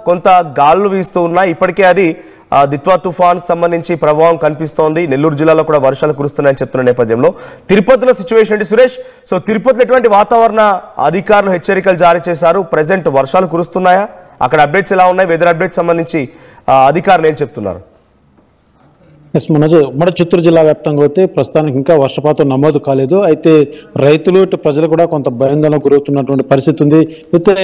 కొంత గాలులు వీస్తూ ఉన్నాయి. ఇప్పటికే అది దిత్వా తుఫాన్ సంబంధించి ప్రభావం కనిపిస్తోంది. నెల్లూరు జిల్లాలో కూడా వర్షాలు కురుస్తున్నాయని చెప్తున్న నేపథ్యంలో తిరుపతిలో సిచ్యువేషన్ ఏంటి సురేష్? సో తిరుపతిలో ఎటువంటి వాతావరణ అధికారులు హెచ్చరికలు జారీ చేశారు? ప్రెజెంట్ వర్షాలు కురుస్తున్నాయా? అక్కడ అప్డేట్స్ ఎలా ఉన్నాయి? వెదర్ అప్డేట్స్ సంబంధించి అధికారులు ఏం చెప్తున్నారు? మన చిత్తూరు జిల్లా వ్యాప్తంగా అయితే ప్రస్తుతానికి ఇంకా వర్షపాతం నమోదు కాలేదు. అయితే రైతులు ప్రజలు కూడా కొంత భయాందోళనకు గురవుతున్నటువంటి పరిస్థితి ఉంది. అయితే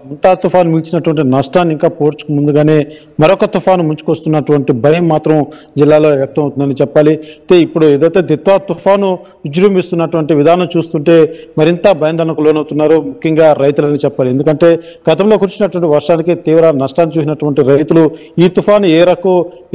ముంతా తుఫాను మించినటువంటి నష్టాన్ని ఇంకా పోడ్చుకు ముందుగానే మరొక తుఫాను ముంచుకొస్తున్నటువంటి భయం మాత్రం జిల్లాలో వ్యక్తం అవుతుందని చెప్పాలి. అయితే ఇప్పుడు ఏదైతే దిత్వా తుఫాను విజృంభిస్తున్నటువంటి విధానం చూస్తుంటే మరింత భయాందోళనకు లోనవుతున్నారు, ముఖ్యంగా రైతులని చెప్పాలి. ఎందుకంటే గతంలో కురిసినటువంటి వర్షానికి తీవ్ర నష్టాన్ని చూసినటువంటి రైతులు ఈ తుఫాను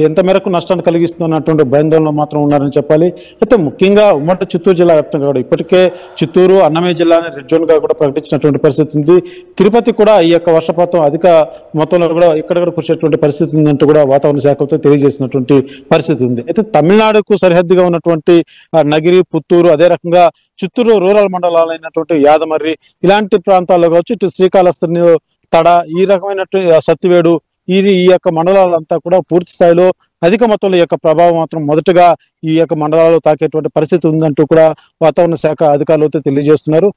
ఎంత మేరకు నష్టాన్ని కలిగిస్తుంది అన్నటువంటి భయాందోళన మాత్రం ఉన్నారని చెప్పాలి. అయితే ముఖ్యంగా ఉమ్మడి చిత్తూరు జిల్లా వ్యాప్తంగా కూడా ఇప్పటికే చిత్తూరు, అన్నమయ్య జిల్లాని రెడ్ జోన్ గా కూడా ప్రకటించినటువంటి పరిస్థితి ఉంది. తిరుపతి కూడా ఈ యొక్క వర్షపాతం అధిక మొత్తంలో కూడా ఇక్కడ కురిసేటువంటి పరిస్థితి ఉందంటూ కూడా వాతావరణ శాఖతో తెలియజేసినటువంటి పరిస్థితి ఉంది. అయితే తమిళనాడుకు సరిహద్దుగా ఉన్నటువంటి నగిరి, పుత్తూరు, అదే రకంగా చిత్తూరు రూరల్ మండలాలైనటువంటి యాదమర్రి ఇలాంటి ప్రాంతాల్లో కావచ్చు, ఇటు శ్రీకాళహస్తి, తడ, ఈ రకమైనటువంటి సత్తివేడు ఈ యొక్క మండలాలంతా కూడా పూర్తి స్థాయిలో అధిక మొత్తంలో ఈ యొక్క ప్రభావం మాత్రం మొదటగా ఈ యొక్క మండలాల్లో తాకేటువంటి పరిస్థితి ఉందంటూ కూడా వాతావరణ శాఖ అధికారులతో తెలియజేస్తున్నారు.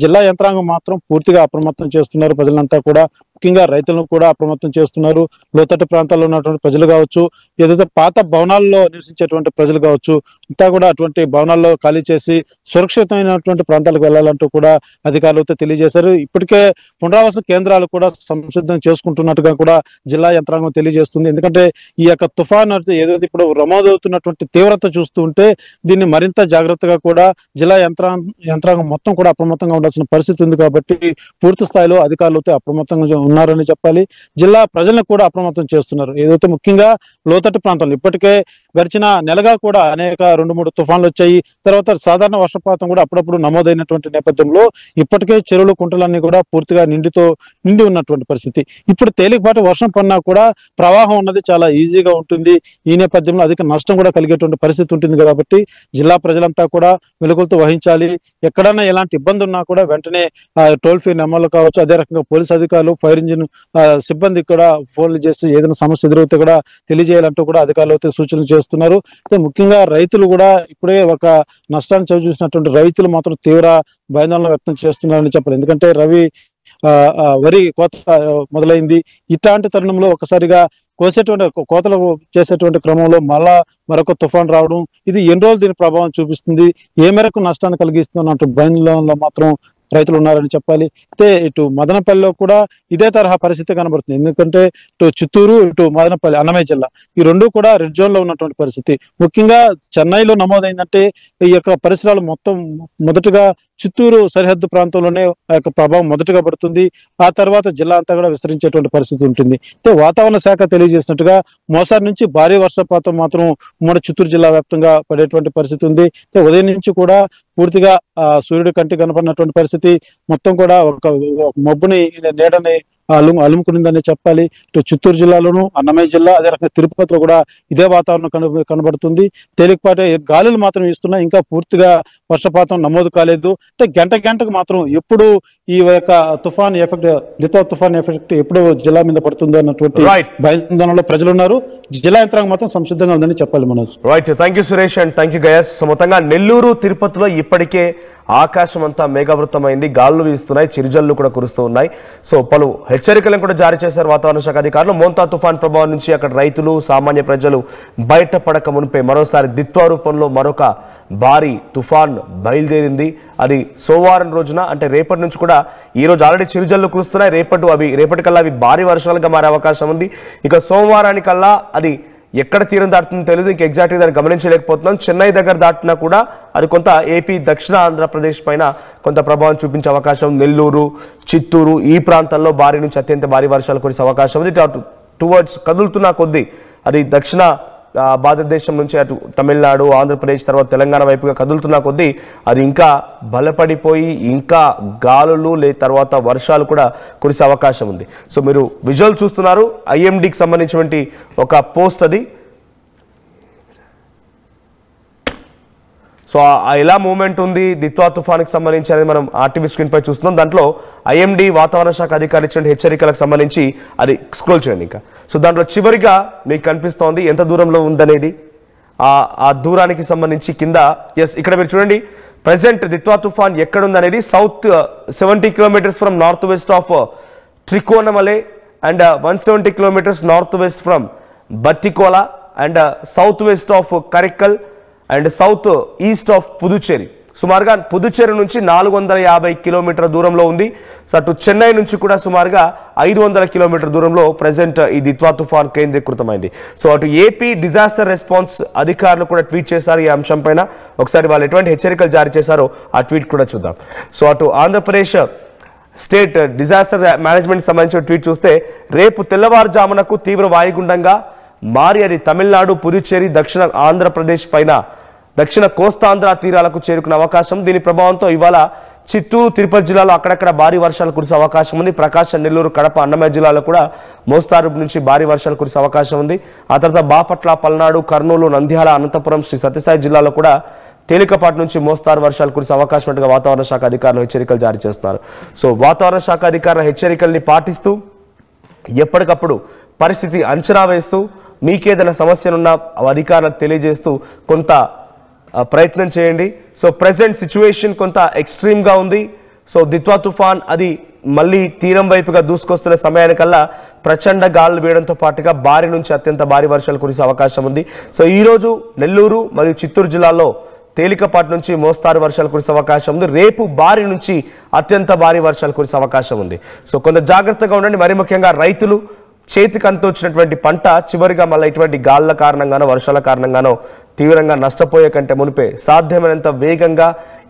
జిల్లా యంత్రాంగం మాత్రం పూర్తిగా అప్రమత్తం చేస్తున్నారు. ప్రజలంతా కూడా ముఖ్యంగా రైతులను కూడా అప్రమత్తం చేస్తున్నారు. లోతట్టు ప్రాంతాల్లో ఉన్నటువంటి ప్రజలు కావచ్చు, ఏదైతే పాత భవనాల్లో నివసించేటువంటి ప్రజలు కావచ్చు, అంతా కూడా అటువంటి భవనాల్లో ఖాళీ చేసి సురక్షితమైనటువంటి ప్రాంతాలకు వెళ్లాలంటూ కూడా అధికారులతో తెలియజేశారు. ఇప్పటికే పునరావాస కేంద్రాలు కూడా సంసిద్ధం చేసుకుంటున్నట్టుగా కూడా జిల్లా యంత్రాంగం తెలియజేస్తుంది. ఎందుకంటే ఈ యొక్క తుఫాన్ ఏదైతే ఇప్పుడు నమోదవుతున్నటువంటి తీవ్రత చూస్తూ ఉంటే దీన్ని మరింత జాగ్రత్తగా కూడా జిల్లా యంత్రాంగం మొత్తం కూడా అప్రమత్తంగా ఉండాల్సిన పరిస్థితి ఉంది. కాబట్టి పూర్తి స్థాయిలో అధికారులతో అప్రమత్తంగా ఉన్నారని చెప్పాలి. జిల్లా ప్రజలను కూడా అప్రమత్తం చేస్తున్నారు. ఏదైతే ముఖ్యంగా లోతట్టు ప్రాంతాలు ఇప్పటికే గడిచిన నెలగా కూడా అనేక 2-3 తుఫాన్లు వచ్చాయి. తర్వాత సాధారణ వర్షపాతం కూడా అప్పుడప్పుడు నమోదైనటువంటి నేపథ్యంలో ఇప్పటికే చెరువులు, కుంటలన్నీ కూడా పూర్తిగా నిండి ఉన్నటువంటి పరిస్థితి. ఇప్పుడు తేలికపాటి వర్షం పడినా కూడా ప్రవాహం ఉన్నది చాలా ఈజీగా ఉంటుంది. ఈ నేపథ్యంలో అధిక నష్టం కూడా కలిగేటువంటి పరిస్థితి ఉంటుంది. కాబట్టి జిల్లా ప్రజలంతా కూడా మెలకువలతో వహించాలి. ఎక్కడైనా ఎలాంటి ఇబ్బంది ఉన్నా కూడా వెంటనే టోల్ ఫ్రీ నెంబర్లు కావచ్చు, అదే రకంగా పోలీస్ అధికారులు, ఫైర్ ఇంజిన్ సిబ్బంది కూడా ఫోన్లు చేసి ఏదైనా సమస్య ఎదురైతే కూడా తెలియజేయాలంటూ కూడా అధికారులు సూచనలు చేస్తున్నారు. ముఖ్యంగా రైతులు కూడా ఇప్పుడే ఒక నష్టాన్ని చవి చూసినటువంటి రైతులు మాత్రం తీవ్ర భయాందోళన వ్యక్తం చేస్తున్నారని చెప్పాలి. ఎందుకంటే వరి కోత మొదలైంది. ఇట్లాంటి తరుణంలో ఒకసారిగా కోతలు చేసేటువంటి క్రమంలో మరొక తుఫాన్ రావడం, ఇది ఎన్ని రోజులు దీని ప్రభావం చూపిస్తుంది, ఏ మేరకు నష్టాన్ని కలిగిస్తున్నట్టు భయంలో మాత్రం రైతులు ఉన్నారని చెప్పాలి. అయితే ఇటు మదనపల్లిలో కూడా ఇదే తరహా పరిస్థితి కనబడుతుంది. ఎందుకంటే ఇటు చిత్తూరు, ఇటు మదనపల్లి, అన్నమయ్య జిల్లా ఈ రెండు కూడా రెడ్ జోన్ లో ఉన్నటువంటి పరిస్థితి. ముఖ్యంగా చెన్నైలో నమోదైందంటే ఈ యొక్క పరిసరాలు మొదటగా చిత్తూరు సరిహద్దు ప్రాంతంలోనే ఆ యొక్క ప్రభావం మొదటగా పడుతుంది. ఆ తర్వాత జిల్లా అంతా కూడా విస్తరించేటువంటి పరిస్థితి ఉంటుంది. అయితే వాతావరణ శాఖ తెలియజేసినట్టుగా మోసారి నుంచి భారీ వర్షపాతం మాత్రం ఉమ్మడి చిత్తూరు జిల్లా వ్యాప్తంగా పడేటువంటి పరిస్థితి ఉంది. ఉదయం నుంచి కూడా పూర్తిగా సూర్యుడి కంటి కనపడినటువంటి పరిస్థితి, మొత్తం కూడా ఒక మబ్బుని, నీడని అలుముకునిందని చెప్పాలి. ఇటు చిత్తూరు జిల్లాలోను, అన్నమయ్య జిల్లా, అదే రకంగా తిరుపతిలో కూడా ఇదే వాతావరణం కనబడుతుంది. తేలికపాటి గాలులు మాత్రం ఇస్తున్నాయి. ఇంకా పూర్తిగా వర్షపాతం నమోదు కాలేదు. అంటే గంటకు మాత్రం ఎప్పుడు ఈ యొక్క దిత్వా తుఫాన్ ఎఫెక్ట్ ఎప్పుడు జిల్లా మీద పడుతుందో అన్నటువంటి భయాందోళనలో ప్రజలు ఉన్నారు. జిల్లా యంత్రాంగం మాత్రం సంసిద్ధంగా ఉందని చెప్పాలి. Manoj, right, thank you Suresh and thank you guys. So మొత్తంగా నెల్లూరు, తిరుపతిలో ఇప్పటికే ఆకాశం అంతా మేఘావృతమైంది, గాలులు వీస్తున్నాయి, చిరుజల్లు కూడా కురుస్తూ ఉన్నాయి. సో పలు హెచ్చరికలను కూడా జారీ చేశారు వాతావరణ శాఖ అధికారులు. మోంతా తుఫాన్ ప్రభావం నుంచి అక్కడ రైతులు, సామాన్య ప్రజలు బయటపడక మునిపే మరోసారి దిత్వా రూపంలో మరొక భారీ తుఫాన్ బయలుదేరింది. అది సోమవారం రోజున, అంటే రేపటి నుంచి కూడా, ఈ రోజు ఆల్రెడీ చిరుజల్లు కురుస్తున్నాయి, రేపటికల్లా అవి భారీ వర్షాలుగా మారే అవకాశం ఉంది. ఇక సోమవారానికల్లా అది ఎక్కడ తీరం దాటుతుందో తెలియదు, ఇంకా ఎగ్జాక్ట్గా దాన్ని గమనించలేకపోతున్నాం. చెన్నై దగ్గర దాటినా కూడా అది కొంత ఏపీ, దక్షిణ ఆంధ్రప్రదేశ్ పైన కొంత ప్రభావం చూపించే అవకాశం. నెల్లూరు, చిత్తూరు ఈ ప్రాంతాల్లో భారీ నుంచి అత్యంత భారీ వర్షాలు కురిసే అవకాశం ఉంది. టువర్డ్స్ కదులుతున్న కొద్దీ అది దక్షిణ భారతదేశం నుంచి అటు తమిళనాడు, ఆంధ్రప్రదేశ్, తర్వాత తెలంగాణ వైపుగా కదులుతున్న కొద్దీ అది ఇంకా బలపడిపోయి ఇంకా గాలులు తర్వాత వర్షాలు కూడా కురిసే అవకాశం ఉంది. సో మీరు విజువల్ చూస్తున్నారు, ఐఎండీకి సంబంధించినటువంటి ఒక పోస్ట్ అది. సో ఎలా మూవ్మెంట్ ఉంది దిత్వా తుఫాన్కి సంబంధించి అనేది మనం ఆర్టీవీ స్క్రీన్ పై చూస్తున్నాం. దాంట్లో ఐఎండీ వాతావరణ శాఖ అధికారులు ఇచ్చిన హెచ్చరికలకు సంబంధించి అది స్క్రోల్ చేయండి ఇంకా. సో దాంట్లో చివరిగా మీకు కనిపిస్తోంది ఎంత దూరంలో ఉందనేది, ఆ దూరానికి సంబంధించి కింద ఇక్కడ మీరు చూడండి ప్రెసెంట్ దిత్వా తుఫాన్ ఎక్కడుందనేది south 70 kilometres from north west of Trincomalee and 170 kilometres north west from Batticaloa and south west of Karaikal and south east of Puducherry. సుమారుగా పుదుచ్చేరి నుంచి 450 కిలోమీటర్ల దూరంలో ఉంది. సో అటు చెన్నై నుంచి కూడా సుమారుగా 500 కిలోమీటర్ల దూరంలో ప్రెసెంట్ ఈ దిత్వా తుఫాన్ కేంద్రీకృతమైంది. సో అటు ఏపీ డిజాస్టర్ రెస్పాన్స్ అధికారులు కూడా ట్వీట్ చేశారు ఈ అంశం పైన. ఒకసారి వాళ్ళు ఎటువంటి హెచ్చరికలు జారీ చేశారో ఆ ట్వీట్ కూడా చూద్దాం. సో అటు ఆంధ్రప్రదేశ్ స్టేట్ డిజాస్టర్ మేనేజ్మెంట్ సంబంధించిన ట్వీట్ చూస్తే రేపు తెల్లవారుజామునకు తీవ్ర వాయుగుండంగా మారి అది తమిళనాడు, పుదుచ్చేరి, దక్షిణ ఆంధ్రప్రదేశ్ పైన దక్షిణ కోస్తాంధ్ర తీరాలకు చేరుకునే అవకాశం. దీని ప్రభావంతో ఇవాళ చిత్తూరు, తిరుపతి జిల్లాలో అక్కడక్కడ భారీ వర్షాలు కురిసే అవకాశం ఉంది. ప్రకాశం, నెల్లూరు, కడప, అన్నమయ్య జిల్లాలో కూడా మోస్తారు నుంచి భారీ వర్షాలు కురిసే అవకాశం ఉంది. ఆ తర్వాత బాపట్ల, పల్నాడు, కర్నూలు, నంద్యాల, అనంతపురం, శ్రీ సత్యసాయి జిల్లాలో కూడా తేలికపాటి నుంచి మోస్తారు వర్షాలు కురిసే అవకాశం ఉన్నట్టుగా వాతావరణ శాఖ అధికారులు హెచ్చరికలు జారీ చేస్తున్నారు. సో వాతావరణ శాఖ అధికారుల హెచ్చరికల్ని పాటిస్తూ ఎప్పటికప్పుడు పరిస్థితి అంచనా వేస్తూ మీకేదైనా సమస్యలున్నా అధికారులకు తెలియజేస్తూ కొంత ప్రయత్నం చేయండి. సో ప్రెసెంట్ సిచ్యువేషన్ కొంత ఎక్స్ట్రీమ్గా ఉంది. సో దిత్వా తుఫాన్ అది మళ్ళీ తీరం వైపుగా దూసుకొస్తున్న సమయానికల్లా ప్రచండ గాలులు వేయడంతో పాటుగా భారీ నుంచి అత్యంత భారీ వర్షాలు కురిసే అవకాశం ఉంది. సో ఈరోజు నెల్లూరు మరియు చిత్తూరు జిల్లాలో తేలికపాటి నుంచి మోస్తారు వర్షాలు కురిసే అవకాశం ఉంది. రేపు భారీ నుంచి అత్యంత భారీ వర్షాలు కురిసే అవకాశం ఉంది. సో కొంత జాగ్రత్తగా ఉండండి. మరి ముఖ్యంగా రైతులు చేతికి అంత వచ్చినటువంటి పంట చివరిగా మళ్ళీ ఇటువంటి గాలుల కారణంగానో వర్షాల కారణంగానో తీవ్రంగా నష్టపోయే కంటే మునిపే సాధ్యమైనంత వేగంగా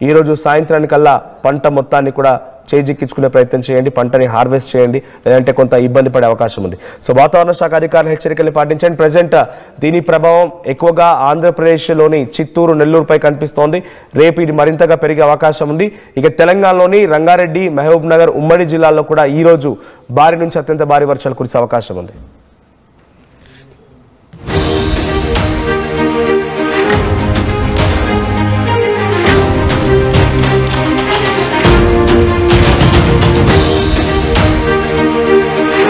ఈరోజు సాయంత్రానికల్లా పంట మొత్తాన్ని కూడా చేజిక్కించుకునే ప్రయత్నం చేయండి. పంటని హార్వెస్ట్ చేయండి, లేదంటే కొంత ఇబ్బంది పడే అవకాశం ఉంది. సో వాతావరణ శాఖ అధికారుల హెచ్చరికలు పాటించండి. ప్రజెంట్ దీని ప్రభావం ఎక్కువగా ఆంధ్రప్రదేశ్లోని చిత్తూరు, నెల్లూరుపై కనిపిస్తోంది. రేపు ఇది మరింతగా పెరిగే అవకాశం ఉంది. ఇక తెలంగాణలోని రంగారెడ్డి, మహబూబ్ నగర్, ఉమ్మడి జిల్లాల్లో కూడా ఈ రోజు భారీ నుంచి అత్యంత భారీ వర్షాలు కురిసే అవకాశం ఉంది.